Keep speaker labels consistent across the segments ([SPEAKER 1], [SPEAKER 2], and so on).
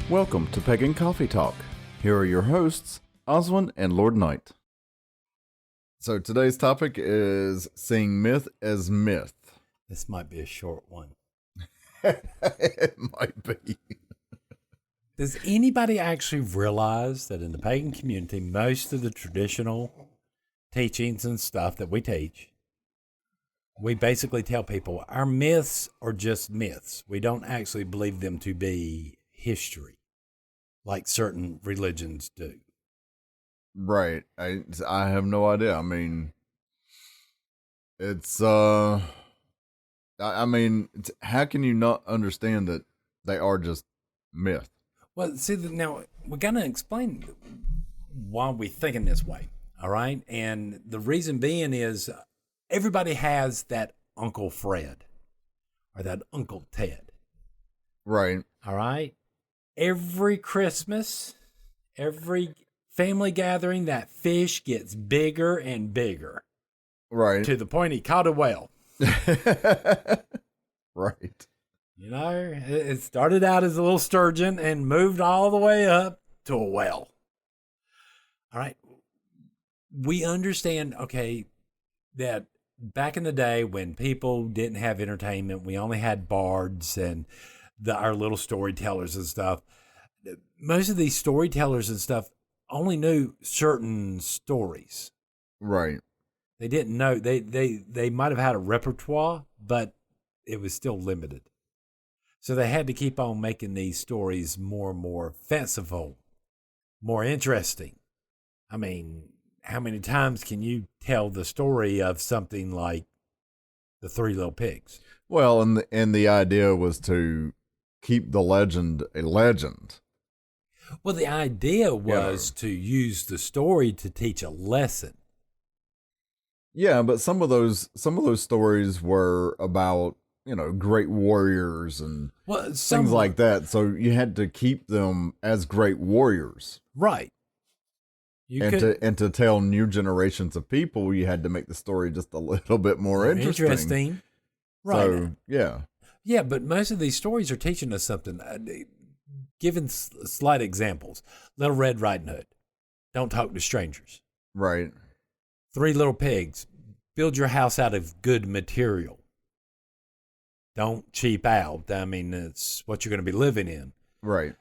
[SPEAKER 1] Welcome to Pagan Coffee Talk. Here are your hosts, Oswin and Lord Knight. So today's topic is seeing myth as myth.
[SPEAKER 2] This might be a short one.
[SPEAKER 1] It might be.
[SPEAKER 2] Does anybody actually realize that in the pagan community, most of the traditional teachings and stuff that we teach, we basically tell people our myths are just myths. We don't actually believe them to be history like certain religions do.
[SPEAKER 1] Right. I have no idea. I mean, it's, how can you not understand that they are just myth?
[SPEAKER 2] Well, see, now we're going to explain why we're thinking this way, all right? And the reason being is everybody has that Uncle Fred or that Uncle Ted.
[SPEAKER 1] Right.
[SPEAKER 2] All right? Every Christmas, every family gathering, that fish gets bigger and bigger.
[SPEAKER 1] Right.
[SPEAKER 2] To the point he caught a whale.
[SPEAKER 1] Right.
[SPEAKER 2] You know, it started out as a little sturgeon and moved all the way up to a whale. All right. We understand, okay, that back in the day when people didn't have entertainment, we only had bards and our little storytellers and stuff. Most of these storytellers and stuff only knew certain stories.
[SPEAKER 1] Right.
[SPEAKER 2] They didn't know, they might have had a repertoire, but it was still limited. So they had to keep on making these stories more and more fanciful, more interesting. I mean, how many times can you tell the story of something like the Three Little Pigs?
[SPEAKER 1] Well, and the idea was to keep the legend a legend.
[SPEAKER 2] Well, the idea was to use the story to teach a lesson.
[SPEAKER 1] Yeah, but some of those stories were about, great warriors and things like that. So you had to keep them as great warriors.
[SPEAKER 2] Right.
[SPEAKER 1] And to tell new generations of people, you had to make the story just a little bit more interesting.
[SPEAKER 2] Right.
[SPEAKER 1] So, yeah.
[SPEAKER 2] Yeah, but most of these stories are teaching us something. Given slight examples. Little Red Riding Hood. Don't talk to strangers.
[SPEAKER 1] Right.
[SPEAKER 2] Three Little Pigs. Build your house out of good material. Don't cheap out. I mean, it's what you're going to be living in.
[SPEAKER 1] Right.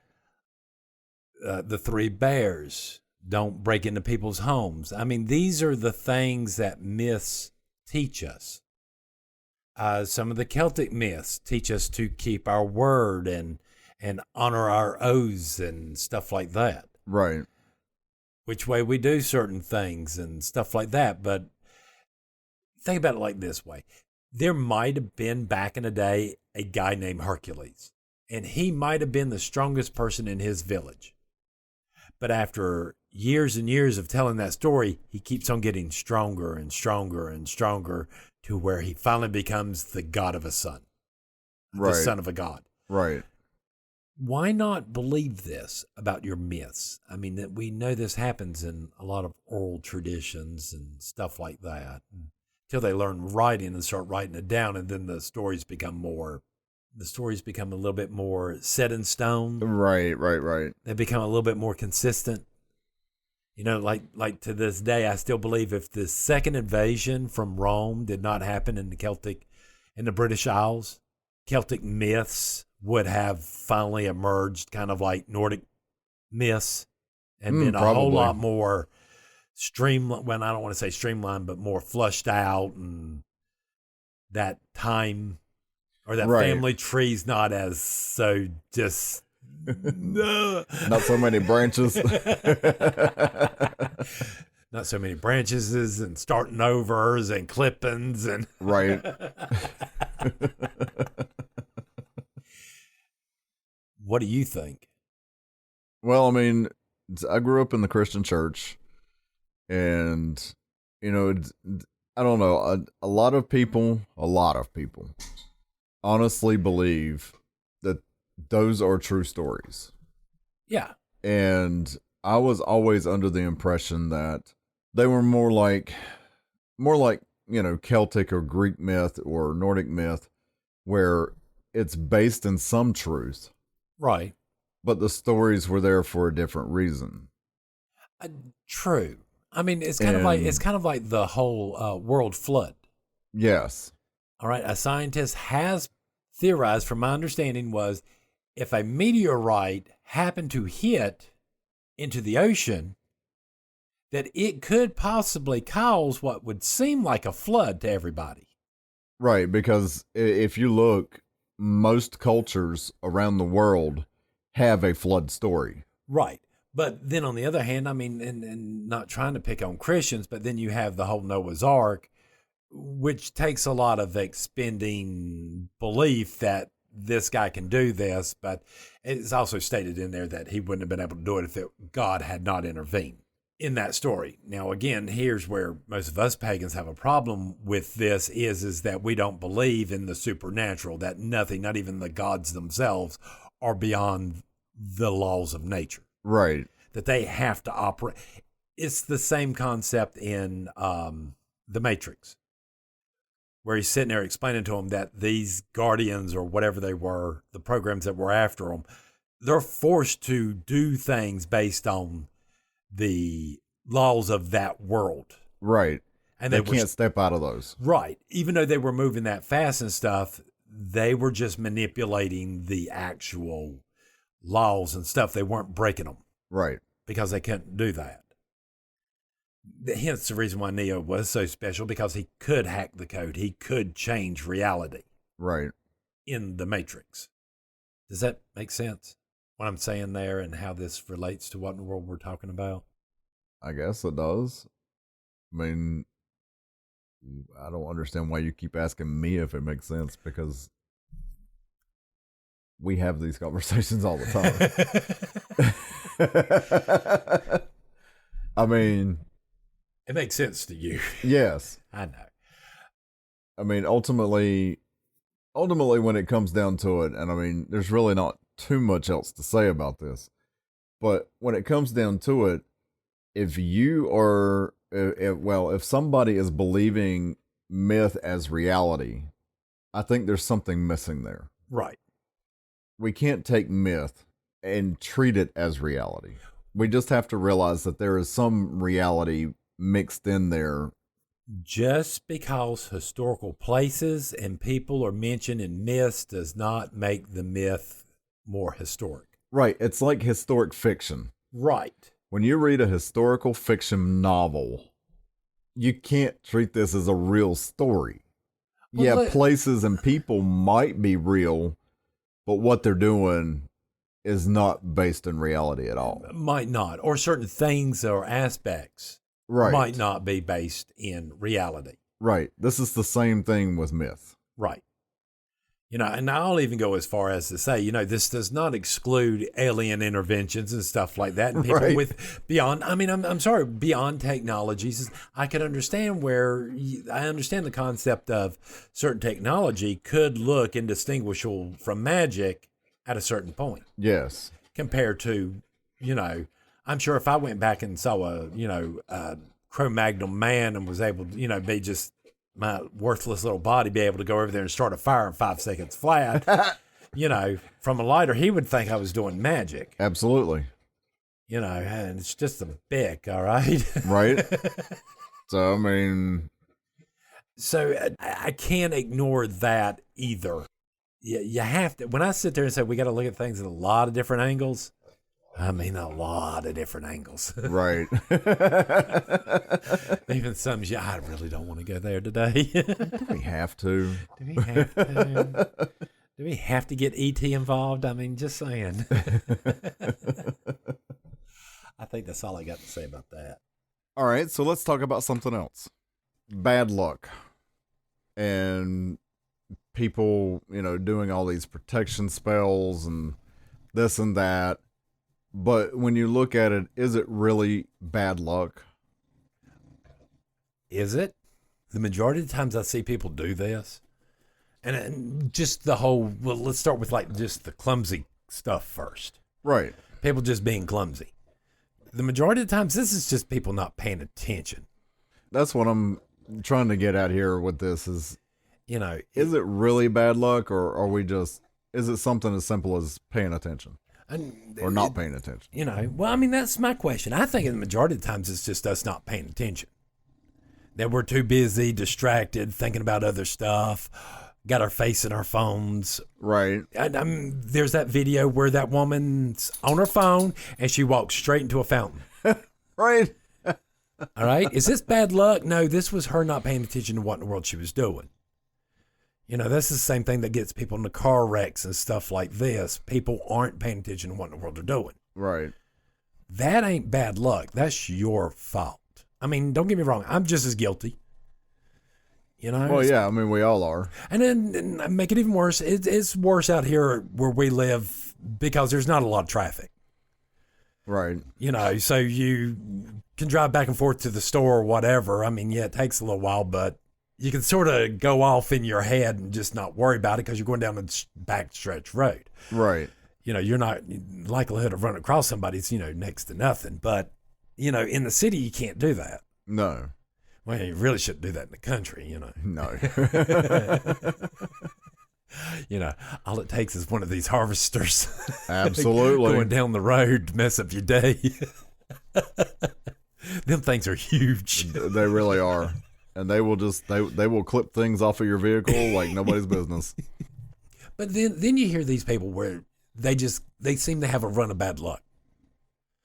[SPEAKER 2] The Three Bears. Don't break into people's homes. I mean, these are the things that myths teach us. Some of the Celtic myths teach us to keep our word and honor our oaths and stuff like that.
[SPEAKER 1] Right.
[SPEAKER 2] Which way we do certain things and stuff like that. But think about it like this way. There might have been back in the day a guy named Hercules, and he might have been the strongest person in his village. But after years and years of telling that story, he keeps on getting stronger and stronger and stronger to where he finally becomes the god of a son, the son of a god.
[SPEAKER 1] Right.
[SPEAKER 2] Why not believe this about your myths? I mean, that we know this happens in a lot of oral traditions and stuff like that until they learn writing and start writing it down. And then the stories become a little bit more set in stone.
[SPEAKER 1] Right.
[SPEAKER 2] They become a little bit more consistent. You know, like to this day, I still believe if the second invasion from Rome did not happen in the British Isles, Celtic myths would have finally emerged, kind of like Nordic myths, and been a whole lot more streamlined. Well, I don't want to say streamlined, but more flushed out, and that time or that family tree's not as so just.
[SPEAKER 1] Not so many branches.
[SPEAKER 2] Not so many branches and starting overs and clippings and
[SPEAKER 1] right.
[SPEAKER 2] What do you think?
[SPEAKER 1] Well, I mean, I grew up in the Christian church, and I don't know, a lot of people honestly believe that those are true stories.
[SPEAKER 2] Yeah.
[SPEAKER 1] And I was always under the impression that they were more like Celtic or Greek myth or Nordic myth, where it's based in some truth.
[SPEAKER 2] Right.
[SPEAKER 1] But the stories were there for a different reason.
[SPEAKER 2] Uh, True. I mean, it's
[SPEAKER 1] And
[SPEAKER 2] kind of like the whole world flood.
[SPEAKER 1] yes,
[SPEAKER 2] All right, a scientist has theorized, from my understanding, was if a meteorite happened to hit into the ocean, that it could possibly cause what would seem like a flood to everybody.
[SPEAKER 1] right. Because if you look, most cultures around the world have a flood story.
[SPEAKER 2] Right. But then on the other hand, I mean, and not trying to pick on Christians, but then you have the whole Noah's Ark, which takes a lot of expending belief that this guy can do this, but it's also stated in there that he wouldn't have been able to do it if God had not intervened in that story. Now, again, here's where most of us pagans have a problem with this is that we don't believe in the supernatural, that nothing, not even the gods themselves, are beyond the laws of nature.
[SPEAKER 1] Right.
[SPEAKER 2] That they have to operate. It's the same concept in The Matrix, where he's sitting there explaining to him that these guardians or whatever they were, the programs that were after them, they're forced to do things based on the laws of that world.
[SPEAKER 1] Right.
[SPEAKER 2] And
[SPEAKER 1] they can't step out of those.
[SPEAKER 2] Right. Even though they were moving that fast and stuff, they were just manipulating the actual laws and stuff. They weren't breaking them.
[SPEAKER 1] Right.
[SPEAKER 2] Because they couldn't do that. Hence the reason why Neo was so special, because he could hack the code. He could change reality.
[SPEAKER 1] Right.
[SPEAKER 2] In the Matrix. Does that make sense? What I'm saying there and how this relates to what in the world we're talking about?
[SPEAKER 1] I guess it does. I mean, I don't understand why you keep asking me if it makes sense, because we have these conversations all the time. I mean,
[SPEAKER 2] it makes sense to you.
[SPEAKER 1] Yes.
[SPEAKER 2] I know.
[SPEAKER 1] I mean, ultimately when it comes down to it, and I mean, there's really not too much else to say about this, but when it comes down to it, if you are, if somebody is believing myth as reality, I think there's something missing there.
[SPEAKER 2] Right.
[SPEAKER 1] We can't take myth and treat it as reality. We just have to realize that there is some reality mixed in there.
[SPEAKER 2] Just because historical places and people are mentioned in myths does not make the myth more historic.
[SPEAKER 1] Right. It's like historic fiction.
[SPEAKER 2] Right.
[SPEAKER 1] When you read a historical fiction novel, you can't treat this as a real story. Well, places and people might be real, but what they're doing is not based in reality at all.
[SPEAKER 2] Might not. Or certain things or aspects might not be based in reality.
[SPEAKER 1] Right. This is the same thing with myth.
[SPEAKER 2] Right. And I'll even go as far as to say, this does not exclude alien interventions and stuff like that. And people with beyond, I'm sorry, beyond technologies. I could understand I understand the concept of certain technology could look indistinguishable from magic at a certain point.
[SPEAKER 1] Yes.
[SPEAKER 2] Compared to, I'm sure if I went back and saw a Cro-Magnon man and was able to, be just my worthless little body, be able to go over there and start a fire in 5 seconds flat, from a lighter, he would think I was doing magic.
[SPEAKER 1] Absolutely.
[SPEAKER 2] And it's just a bick, all right?
[SPEAKER 1] Right. So, I mean.
[SPEAKER 2] So I can't ignore that either. You have to, when I sit there and say we got to look at things at a lot of different angles, I mean, a lot of different angles.
[SPEAKER 1] Right.
[SPEAKER 2] Even some, I really don't want to go there today.
[SPEAKER 1] Do we have to?
[SPEAKER 2] Do we have to? Do we have to get ET involved? I mean, just saying. I think that's all I got to say about that.
[SPEAKER 1] All right, so let's talk about something else. Bad luck. And people, doing all these protection spells and this and that. But when you look at it, is it really bad luck?
[SPEAKER 2] Is it? The majority of the times I see people do this. And just the whole, let's start with just the clumsy stuff first.
[SPEAKER 1] Right.
[SPEAKER 2] People just being clumsy. The majority of the times, this is just people not paying attention.
[SPEAKER 1] That's what I'm trying to get at here with this is,
[SPEAKER 2] is
[SPEAKER 1] it really bad luck or are we just, is it something as simple as paying attention? or not paying attention.
[SPEAKER 2] You know, well, I mean, that's my question. I think in the majority of the times it's just us not paying attention. That we're too busy, distracted, thinking about other stuff, got our face in our phones.
[SPEAKER 1] Right.
[SPEAKER 2] There's that video where that woman's on her phone and she walks straight into a fountain.
[SPEAKER 1] Right.
[SPEAKER 2] All right. Is this bad luck? No, this was her not paying attention to what in the world she was doing. You know, that's the same thing that gets people into car wrecks and stuff like this. People aren't paying attention to what in the world they're doing.
[SPEAKER 1] Right.
[SPEAKER 2] That ain't bad luck. That's your fault. I mean, don't get me wrong. I'm just as guilty. You know?
[SPEAKER 1] Well, yeah. I mean, we all are.
[SPEAKER 2] And then make it even worse. It's worse out here where we live because there's not a lot of traffic.
[SPEAKER 1] Right.
[SPEAKER 2] You know, so you can drive back and forth to the store or whatever. I mean, yeah, it takes a little while, but you can sort of go off in your head and just not worry about it because you're going down the back stretch road.
[SPEAKER 1] Right.
[SPEAKER 2] You know, you're not, likelihood of running across somebody's, next to nothing. But, in the city, you can't do that.
[SPEAKER 1] No.
[SPEAKER 2] Well, you really shouldn't do that in the country,
[SPEAKER 1] No.
[SPEAKER 2] All it takes is one of these harvesters.
[SPEAKER 1] Absolutely.
[SPEAKER 2] Going down the road to mess up your day. Them things are huge.
[SPEAKER 1] They really are. And they will they will clip things off of your vehicle like nobody's business.
[SPEAKER 2] But then you hear these people where they seem to have a run of bad luck.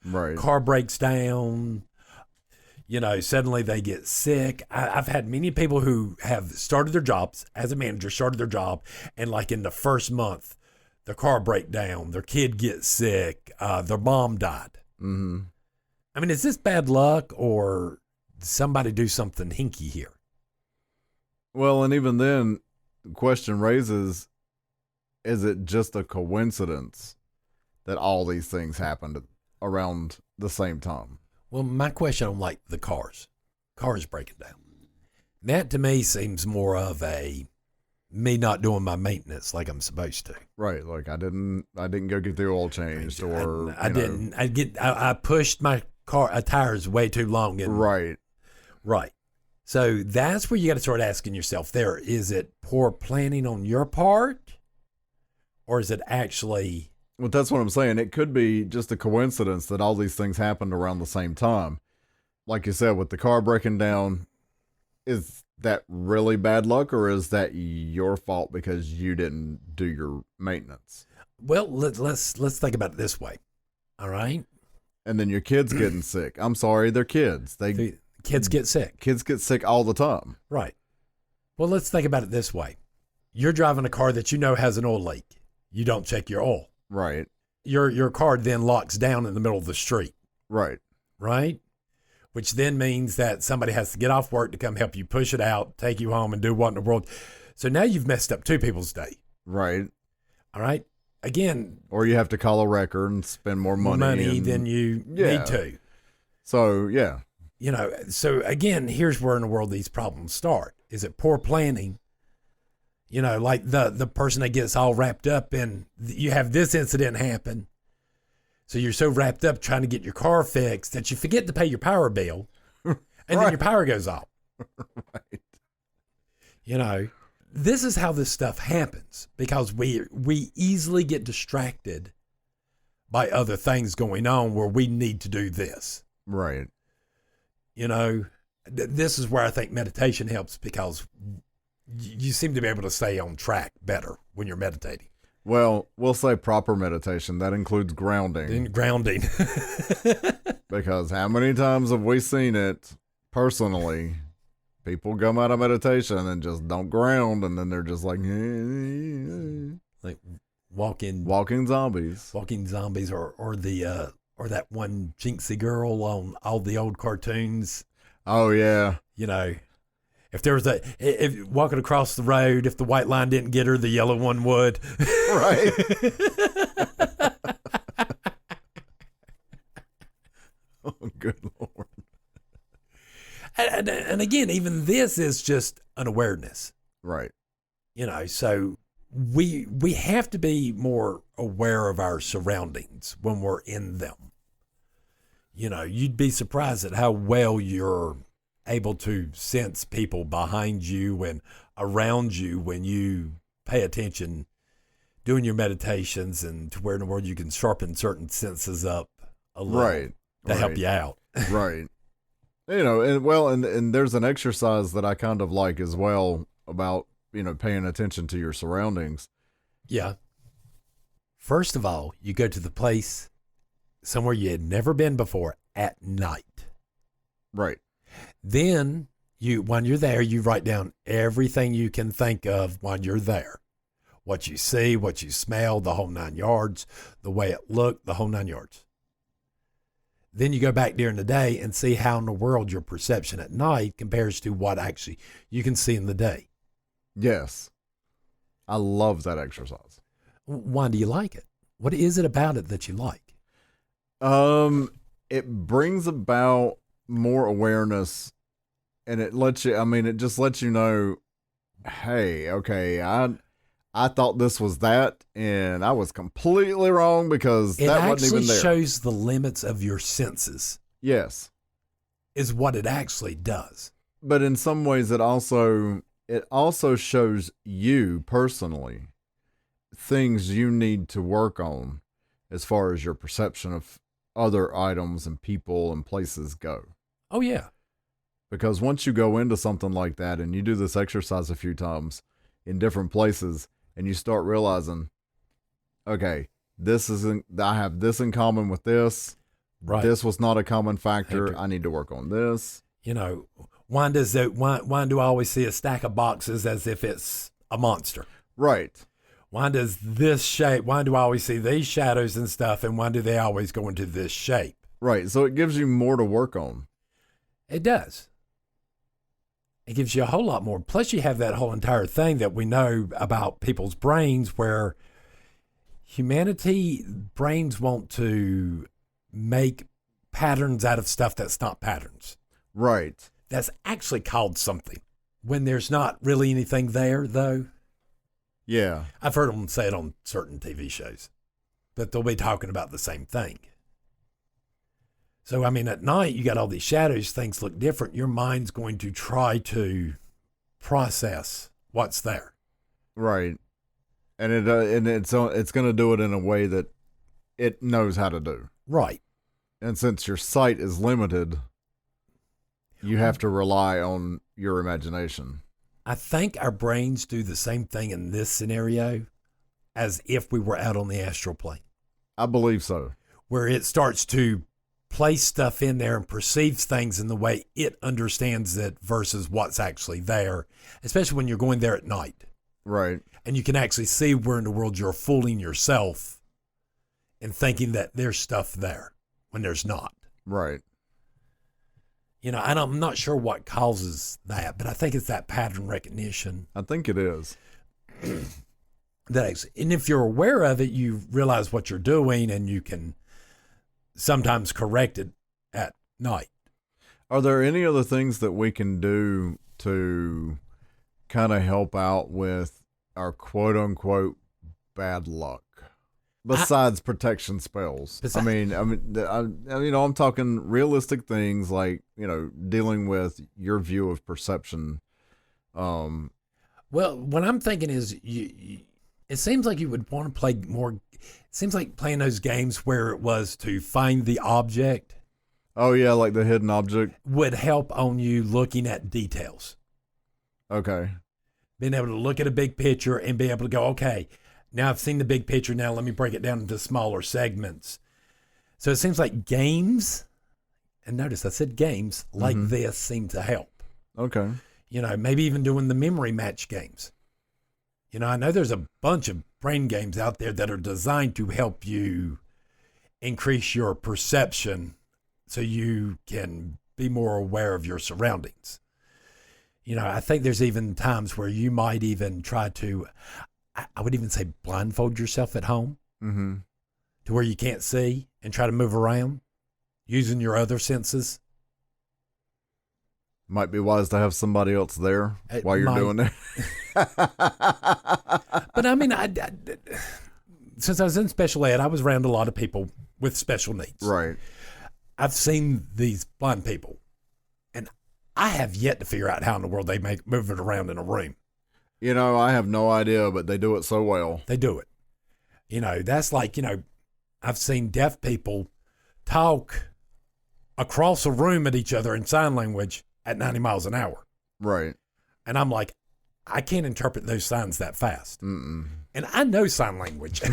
[SPEAKER 1] Right.
[SPEAKER 2] Car breaks down. Suddenly they get sick. I've had many people who have started their jobs as a manager, started their job, and like in the first month, their car break down, their kid gets sick, their mom died.
[SPEAKER 1] Mm-hmm.
[SPEAKER 2] I mean, is this bad luck or somebody do something hinky here?
[SPEAKER 1] Well, and even then, the question raises, is it just a coincidence that all these things happened around the same time?
[SPEAKER 2] Well, my question on like the cars breaking down. That to me seems more of me not doing my maintenance like I'm supposed to.
[SPEAKER 1] Right. Like I didn't go get the oil changed or
[SPEAKER 2] I pushed my car tires way too long.
[SPEAKER 1] Right.
[SPEAKER 2] Right. So that's where you got to start asking yourself there, is it poor planning on your part or is it actually...
[SPEAKER 1] Well, that's what I'm saying. It could be just a coincidence that all these things happened around the same time. Like you said, with the car breaking down, is that really bad luck or is that your fault because you didn't do your maintenance?
[SPEAKER 2] Well, let's think about it this way. All right?
[SPEAKER 1] And then your kids getting sick. I'm sorry, they're kids.
[SPEAKER 2] Kids get sick.
[SPEAKER 1] Kids get sick all the time.
[SPEAKER 2] Right. Well, let's think about it this way. You're driving a car that has an oil leak. You don't check your oil.
[SPEAKER 1] Right.
[SPEAKER 2] Your car then locks down in the middle of the street.
[SPEAKER 1] Right.
[SPEAKER 2] Right? Which then means that somebody has to get off work to come help you push it out, take you home, and do what in the world. So now you've messed up two people's day.
[SPEAKER 1] Right.
[SPEAKER 2] All right? Again.
[SPEAKER 1] Or you have to call a wrecker and spend more money.
[SPEAKER 2] Than you need to.
[SPEAKER 1] So, yeah.
[SPEAKER 2] So again, here's where in the world these problems start. Is it poor planning? Like the person that gets all wrapped up in, you have this incident happen. So you're so wrapped up trying to get your car fixed that you forget to pay your power bill. And then your power goes off.
[SPEAKER 1] Right.
[SPEAKER 2] This is how this stuff happens because we easily get distracted by other things going on where we need to do this.
[SPEAKER 1] Right.
[SPEAKER 2] This is where I think meditation helps because you seem to be able to stay on track better when you're meditating.
[SPEAKER 1] Well, we'll say proper meditation. That includes grounding. Because how many times have we seen it personally? People come out of meditation and just don't ground, and then they're just like walking zombies.
[SPEAKER 2] Walking zombies, or that one jinxie girl on all the old cartoons.
[SPEAKER 1] Oh yeah.
[SPEAKER 2] If there was if walking across the road, if the white line didn't get her, the yellow one would.
[SPEAKER 1] Right. Oh, good Lord.
[SPEAKER 2] And again, even this is just an awareness.
[SPEAKER 1] Right.
[SPEAKER 2] So we have to be more aware of our surroundings when we're in them. You'd be surprised at how well you're able to sense people behind you and around you when you pay attention doing your meditations and to where in the world you can sharpen certain senses up a little to help you out.
[SPEAKER 1] Right. And there's an exercise that I kind of like as well about, paying attention to your surroundings.
[SPEAKER 2] Yeah. First of all, you go to the place somewhere you had never been before at night.
[SPEAKER 1] Right.
[SPEAKER 2] Then when you're there, you write down everything you can think of while you're there. What you see, what you smell, the whole 9 yards, the way it looked, the whole 9 yards. Then you go back during the day and see how in the world your perception at night compares to what actually you can see in the day.
[SPEAKER 1] Yes. I love that exercise.
[SPEAKER 2] Why do you like it? What is it about it that you like?
[SPEAKER 1] It brings about more awareness, and it just lets you know, hey, okay, I thought this was that, and I was completely wrong because that wasn't even there.
[SPEAKER 2] It actually shows the limits of your senses.
[SPEAKER 1] Yes.
[SPEAKER 2] Is what it actually does.
[SPEAKER 1] But in some ways, it also shows you personally things you need to work on as far as your perception of other items and people and places go.
[SPEAKER 2] Oh, yeah.
[SPEAKER 1] Because once you go into something like that and you do this exercise a few times in different places and you start realizing, okay, I have this in common with this.
[SPEAKER 2] Right.
[SPEAKER 1] This was not a common factor. I need to work on this.
[SPEAKER 2] Why do I always see a stack of boxes as if it's a monster?
[SPEAKER 1] Right.
[SPEAKER 2] Why do I always see these shadows and stuff, and why do they always go into this shape?
[SPEAKER 1] Right. So it gives you more to work on.
[SPEAKER 2] It does. It gives you a whole lot more. Plus, you have that whole entire thing that we know about people's brains where humanity brains want to make patterns out of stuff that's not patterns.
[SPEAKER 1] Right.
[SPEAKER 2] That's actually called something. When there's not really anything there, though.
[SPEAKER 1] Yeah.
[SPEAKER 2] I've heard them say it on certain TV shows, but they'll be talking about the same thing. So, at night, you got all these shadows, things look different. Your mind's going to try to process what's there.
[SPEAKER 1] Right. And it's going to do it in a way that it knows how to do.
[SPEAKER 2] Right.
[SPEAKER 1] And since your sight is limited, you have to rely on your imagination.
[SPEAKER 2] I think our brains do the same thing in this scenario as if we were out on the astral plane.
[SPEAKER 1] I believe so.
[SPEAKER 2] Where it starts to place stuff in there and perceives things in the way it understands it versus what's actually there, especially when you're going there at night.
[SPEAKER 1] Right.
[SPEAKER 2] And you can actually see where in the world you're fooling yourself and thinking that there's stuff there when there's not.
[SPEAKER 1] Right.
[SPEAKER 2] And I'm not sure what causes that, but I think it's that pattern recognition.
[SPEAKER 1] I think it is.
[SPEAKER 2] And if you're aware of it, you realize what you're doing and you can sometimes correct it at night.
[SPEAKER 1] Are there any other things that we can do to kind of help out with our quote unquote bad luck? Besides protection spells. I'm talking realistic things like, dealing with your view of perception.
[SPEAKER 2] Well, what I'm thinking is it seems like you would want to play more. It seems like playing those games where it was to find the object.
[SPEAKER 1] Oh, yeah, like the hidden object.
[SPEAKER 2] Would help on you looking at details.
[SPEAKER 1] Okay.
[SPEAKER 2] Being able to look at a big picture and be able to go, okay, now I've seen the big picture. Now let me break it down into smaller segments. So it seems like games, and notice I said games, like this seem to help.
[SPEAKER 1] Okay.
[SPEAKER 2] Maybe even doing the memory match games. I know there's a bunch of brain games out there that are designed to help you increase your perception so you can be more aware of your surroundings. I think there's even times where you might even try to, I would even say blindfold yourself at home to where you can't see and try to move around using your other senses.
[SPEAKER 1] Might be wise to have somebody else there while you're doing it.
[SPEAKER 2] But since I was in special ed, I was around a lot of people with special needs.
[SPEAKER 1] Right.
[SPEAKER 2] I've seen these blind people, and I have yet to figure out how in the world they move it around in a room.
[SPEAKER 1] I have no idea, but they do it so well.
[SPEAKER 2] They do it. That's like, I've seen deaf people talk across a room at each other in sign language at 90 miles an hour.
[SPEAKER 1] Right.
[SPEAKER 2] And I'm like, I can't interpret those signs that fast.
[SPEAKER 1] Mm-mm.
[SPEAKER 2] And I know sign language. I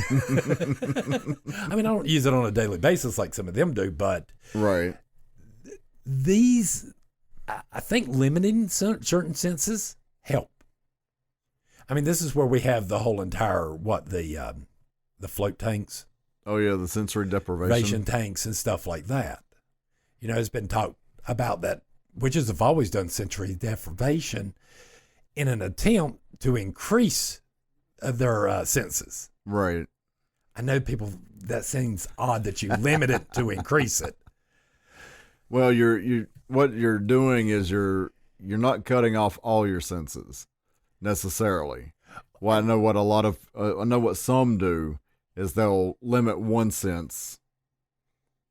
[SPEAKER 2] mean, I don't use it on a daily basis like some of them do, but
[SPEAKER 1] right.
[SPEAKER 2] I think limiting certain senses help. I mean, this is where we have the whole entire, the float tanks.
[SPEAKER 1] Oh, yeah, the sensory deprivation
[SPEAKER 2] tanks and stuff like that. It's been talked about that, witches have always done sensory deprivation in an attempt to increase their senses.
[SPEAKER 1] Right.
[SPEAKER 2] I know people, that seems odd that you limit it to increase it.
[SPEAKER 1] Well, what you're doing is you're not cutting off all your senses necessarily. Well, I know what some do is they'll limit one sense,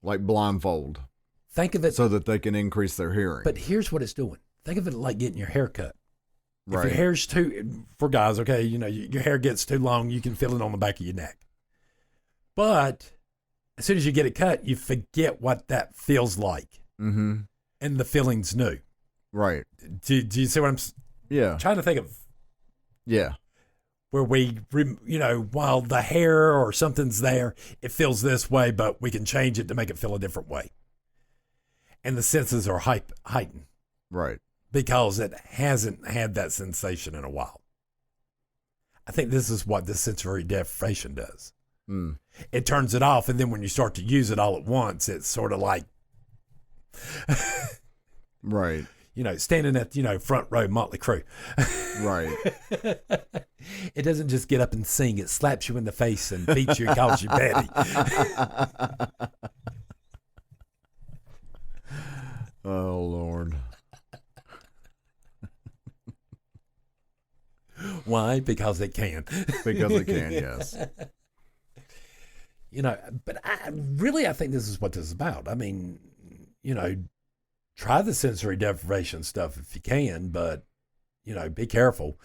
[SPEAKER 1] like blindfold.
[SPEAKER 2] Think of it
[SPEAKER 1] so that they can increase their hearing.
[SPEAKER 2] But here's what it's doing. Think of it like getting your hair cut.
[SPEAKER 1] Right.
[SPEAKER 2] If your hair's for guys, okay, your hair gets too long, you can feel it on the back of your neck. But as soon as you get it cut, you forget what that feels like.
[SPEAKER 1] Mm-hmm.
[SPEAKER 2] And the feeling's new.
[SPEAKER 1] Right.
[SPEAKER 2] Do you see what I'm trying to think of?
[SPEAKER 1] Yeah.
[SPEAKER 2] Where we, while the hair or something's there, it feels this way, but we can change it to make it feel a different way. And the senses are heightened.
[SPEAKER 1] Right.
[SPEAKER 2] Because it hasn't had that sensation in a while. I think this is what the sensory deprivation does.
[SPEAKER 1] Mm.
[SPEAKER 2] It turns it off, and then when you start to use it all at once, it's sort of like...
[SPEAKER 1] right.
[SPEAKER 2] Standing at, front row Motley Crue.
[SPEAKER 1] Right.
[SPEAKER 2] It doesn't just get up and sing. It slaps you in the face and beats you and calls you Betty.
[SPEAKER 1] Oh, Lord.
[SPEAKER 2] Why? Because it can.
[SPEAKER 1] Because it can, yes.
[SPEAKER 2] But I think this is what this is about. I mean, try the sensory deprivation stuff if you can, but, be careful.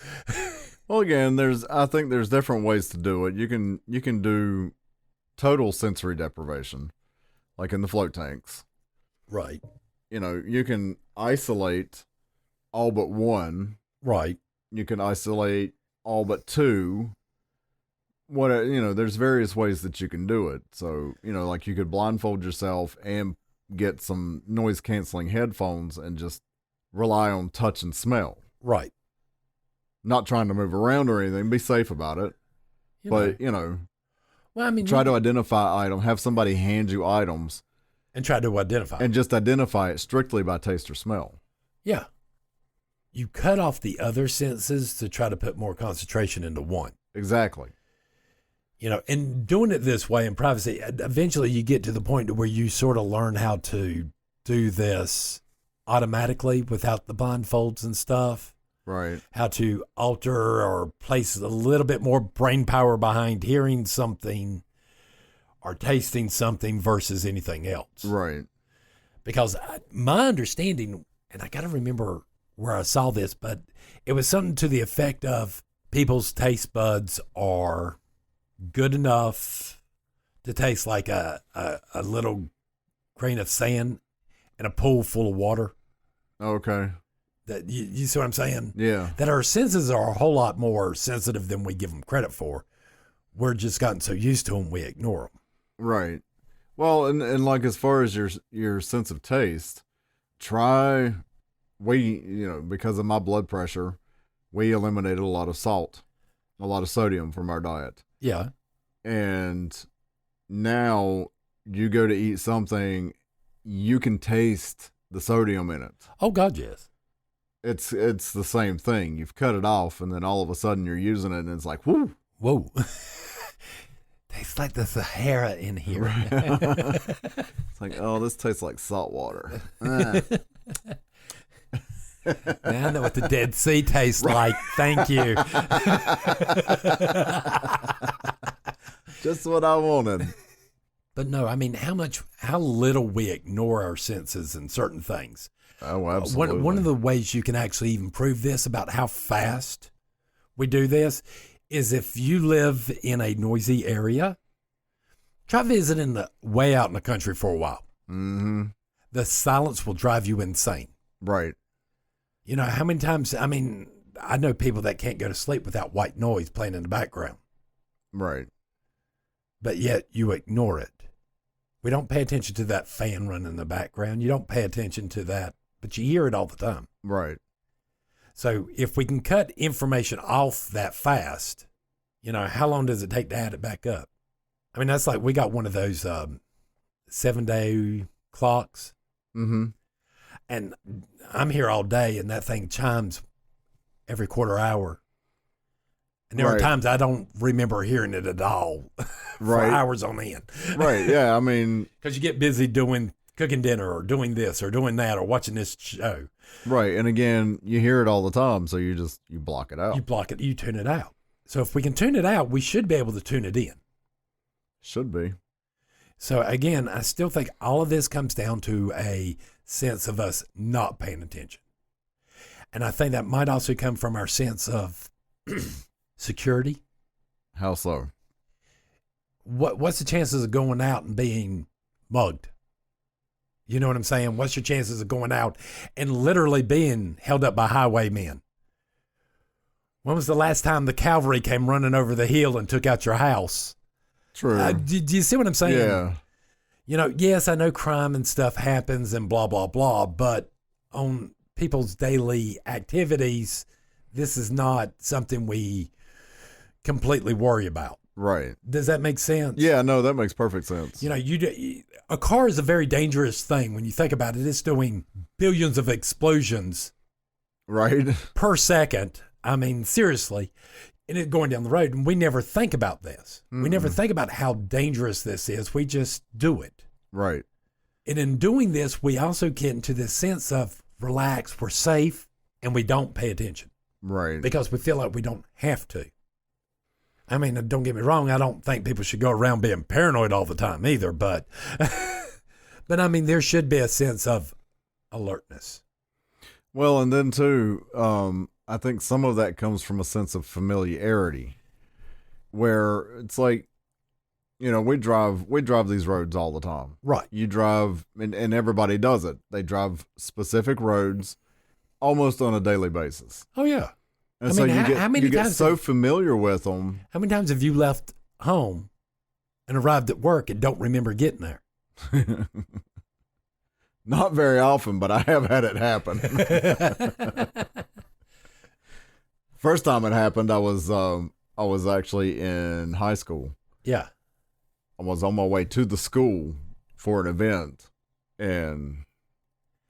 [SPEAKER 1] Well, again, I think there's different ways to do it. You can do total sensory deprivation, like in the float tanks.
[SPEAKER 2] Right.
[SPEAKER 1] You can isolate all but one.
[SPEAKER 2] Right.
[SPEAKER 1] You can isolate all but two. There's various ways that you can do it. So, like you could blindfold yourself and get some noise canceling headphones and just rely on touch and smell.
[SPEAKER 2] Right.
[SPEAKER 1] Not trying to move around or anything. Be safe about it. Well,
[SPEAKER 2] I mean,
[SPEAKER 1] try to identify items. Have somebody hand you items.
[SPEAKER 2] And try to identify.
[SPEAKER 1] And just identify it strictly by taste or smell.
[SPEAKER 2] Yeah. You cut off the other senses to try to put more concentration into one.
[SPEAKER 1] Exactly.
[SPEAKER 2] And doing it this way in privacy, eventually you get to the point where you sort of learn how to do this automatically without the blindfolds and stuff.
[SPEAKER 1] Right.
[SPEAKER 2] How to alter or place a little bit more brain power behind hearing something or tasting something versus anything else.
[SPEAKER 1] Right.
[SPEAKER 2] Because my understanding, and I got to remember where I saw this, but it was something to the effect of people's taste buds are good enough to taste like a little grain of sand in a pool full of water.
[SPEAKER 1] Okay.
[SPEAKER 2] That you see what I'm saying?
[SPEAKER 1] Yeah.
[SPEAKER 2] That our senses are a whole lot more sensitive than we give them credit for. We're just gotten so used to them, we ignore them.
[SPEAKER 1] Right. Well, and like as far as your sense of taste, because of my blood pressure, we eliminated a lot of salt, a lot of sodium from our diet.
[SPEAKER 2] Yeah.
[SPEAKER 1] And now you go to eat something, you can taste the sodium in it.
[SPEAKER 2] Oh God, yes.
[SPEAKER 1] It's the same thing. You've cut it off, and then all of a sudden you're using it, and it's like, whoo.
[SPEAKER 2] Whoa. Tastes like the Sahara in here.
[SPEAKER 1] It's like, oh, this tastes like salt water.
[SPEAKER 2] Now I know what the Dead Sea tastes like. Thank you.
[SPEAKER 1] Just what I wanted.
[SPEAKER 2] But no, I mean, how little we ignore our senses in certain things.
[SPEAKER 1] Oh, absolutely.
[SPEAKER 2] One of the ways you can actually even prove this about how fast we do this is if you live in a noisy area, try visiting way out in the country for a while.
[SPEAKER 1] Mm-hmm.
[SPEAKER 2] The silence will drive you insane.
[SPEAKER 1] Right.
[SPEAKER 2] You know, how many times, I mean, I know people that can't go to sleep without white noise playing in the background.
[SPEAKER 1] Right.
[SPEAKER 2] But yet you ignore it. We don't pay attention to that fan running in the background. You don't pay attention to that, but you hear it all the time.
[SPEAKER 1] Right.
[SPEAKER 2] So if we can cut information off that fast, you know, how long does it take to add it back up? I mean, that's like we got one of those 7-day clocks.
[SPEAKER 1] Mm-hmm.
[SPEAKER 2] And I'm here all day, and that thing chimes every quarter hour. And there are times I don't remember hearing it at all for hours on end.
[SPEAKER 1] Right, yeah, I mean.
[SPEAKER 2] Because you get busy cooking dinner or doing this or doing that or watching this show.
[SPEAKER 1] Right, and again, you hear it all the time, so you block it out.
[SPEAKER 2] You block it, you tune it out. So if we can tune it out, we should be able to tune it in.
[SPEAKER 1] Should be.
[SPEAKER 2] So again, I still think all of this comes down to a sense of us not paying attention. And I think that might also come from our sense of security.
[SPEAKER 1] How so?
[SPEAKER 2] What's the chances of going out and being mugged? You know what I'm saying? What's your chances of going out and literally being held up by highwaymen? When was the last time the cavalry came running over the hill and took out your house?
[SPEAKER 1] True.
[SPEAKER 2] Do you see what I'm saying?
[SPEAKER 1] Yeah.
[SPEAKER 2] You know, yes, I know crime and stuff happens and blah, blah, blah, but on people's daily activities, this is not something we completely worry about.
[SPEAKER 1] Right.
[SPEAKER 2] Does that make sense?
[SPEAKER 1] Yeah, no, that makes perfect sense.
[SPEAKER 2] You know, a car is a very dangerous thing when you think about it. It's doing billions of explosions per second. I mean, seriously. And it going down the road, and we never think about this. We never think about how dangerous this is. We just do it.
[SPEAKER 1] Right.
[SPEAKER 2] And in doing this, we also get into this sense of relax, we're safe, and we don't pay attention.
[SPEAKER 1] Right.
[SPEAKER 2] Because we feel like we don't have to. I mean, don't get me wrong, I don't think people should go around being paranoid all the time either, but but I mean, there should be a sense of alertness.
[SPEAKER 1] Well, and then too, I think some of that comes from a sense of familiarity, where it's like, you know, we drive these roads all the time.
[SPEAKER 2] Right.
[SPEAKER 1] You drive, and everybody does it. They drive specific roads almost on a daily basis.
[SPEAKER 2] Oh, yeah.
[SPEAKER 1] And so you get so familiar with them.
[SPEAKER 2] How many times have you left home and arrived at work and don't remember getting there?
[SPEAKER 1] Not very often, but I have had it happen. First time it happened, I was actually in high school.
[SPEAKER 2] Yeah.
[SPEAKER 1] I was on my way to the school for an event, and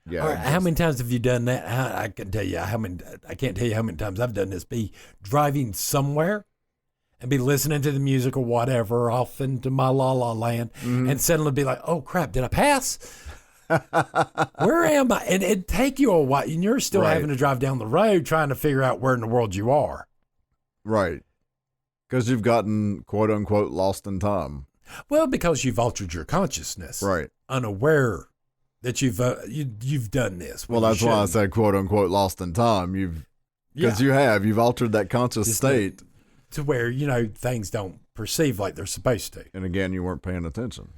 [SPEAKER 1] yeah.
[SPEAKER 2] Right, how many times have you done that? I can tell you how many. I can't tell you how many times I've done this. Be driving somewhere and be listening to the music or whatever off into my la la land, and suddenly be like, "Oh crap! Did I pass? Where am I?" And it'd take you a while, and you're still having to drive down the road trying to figure out where in the world you are.
[SPEAKER 1] Right. Because you've gotten, quote unquote, lost in time.
[SPEAKER 2] Well, because you've altered your consciousness.
[SPEAKER 1] Right.
[SPEAKER 2] Unaware that you've done this.
[SPEAKER 1] Well, that's why I said, quote unquote, lost in time. You've altered that conscious state.
[SPEAKER 2] To where, you know, things don't perceive like they're supposed to.
[SPEAKER 1] And again, you weren't paying attention.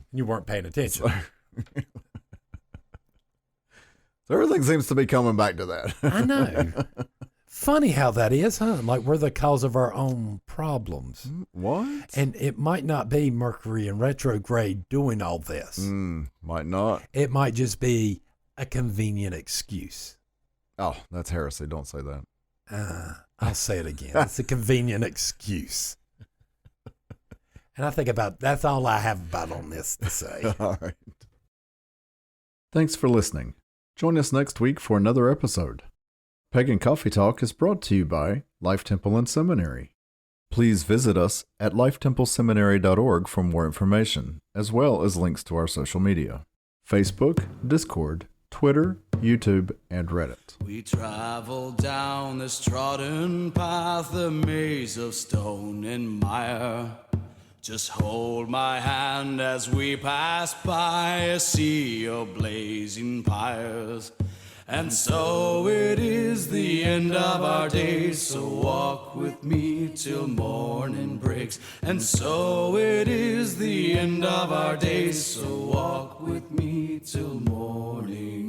[SPEAKER 2] So
[SPEAKER 1] everything seems to be coming back to that.
[SPEAKER 2] I know. Funny how that is, huh? Like we're the cause of our own problems.
[SPEAKER 1] What?
[SPEAKER 2] And it might not be Mercury and retrograde doing all this.
[SPEAKER 1] Might not.
[SPEAKER 2] It might just be a convenient excuse.
[SPEAKER 1] Oh, that's heresy. Don't say that.
[SPEAKER 2] I'll say it again. It's a convenient excuse. And I think that's all I have about on this to say.
[SPEAKER 1] All right. Thanks for listening. Join us next week for another episode. Pagan Coffee Talk is brought to you by Life Temple and Seminary. Please visit us at lifetempleseminary.org for more information, as well as links to our social media: Facebook, Discord, Twitter, YouTube, and Reddit.
[SPEAKER 3] We travel down this trodden path, a maze of stone and mire. Just hold my hand as we pass by a sea of blazing pyres. And so it is the end of our days, so walk with me till morning breaks. And so it is the end of our days, so walk with me till morning